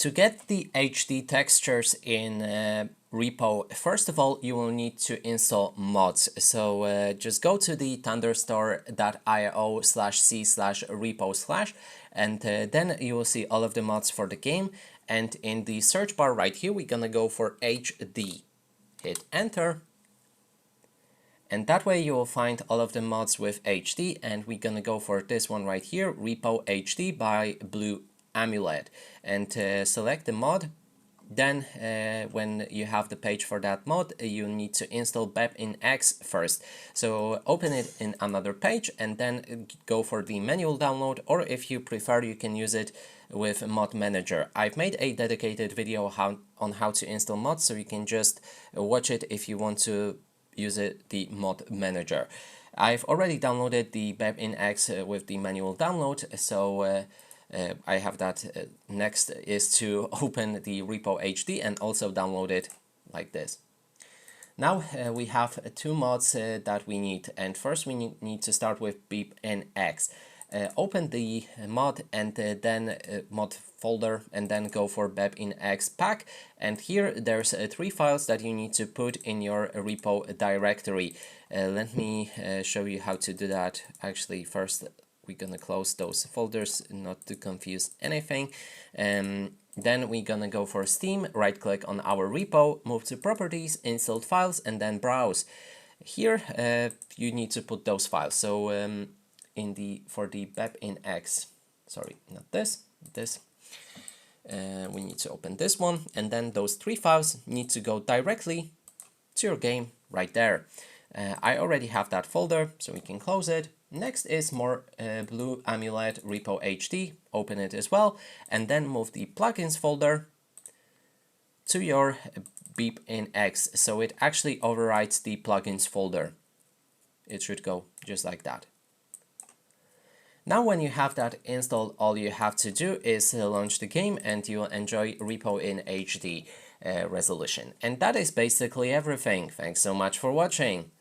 To get the HD textures in Repo, first of all, you will need to install mods. So just go to the thunderstore.io/c/repo/ and then you will see all of the mods for the game. And in the search bar right here, we're gonna go for HD. Hit enter. And that way you will find all of the mods with HD, and we're gonna go for this one right here, Repo HD by Blue Amulet, and select the mod. Then when you have the page for that mod, you need to install R.E.P in X first. So open it in another page and then go for the manual download, or if you prefer, you can use it with Mod Manager. I've made a dedicated video on how to install mods, so you can just watch it if you want to use the Mod Manager. I've already downloaded the R.E.P in X with the manual download, so I have that. Next is to open the Repo HD and also download it like this. Now we have two mods that we need, and first we need to start with R.E.P in X. Open the mod and then mod folder, and then go for R.E.P in X pack, and here there's three files that you need to put in your Repo directory. Let me show you how to do that. Actually, first we're gonna close those folders not to confuse anything. Then we're gonna go for Steam, right click on our repo, move to properties, installed files, and then browse. Here you need to put those files. So for the R.E.P in X, sorry, not this, we need to open this one, and then those three files need to go directly to your game right there. I already have that folder, so we can close it. Next is more Blue Amulet Repo HD, open it as well, and then move the plugins folder to your R.E.P in X, so it actually overrides the plugins folder. It should go just like that. Now when you have that installed, all you have to do is launch the game and you'll enjoy Repo in HD resolution. And that is basically everything. Thanks so much for watching.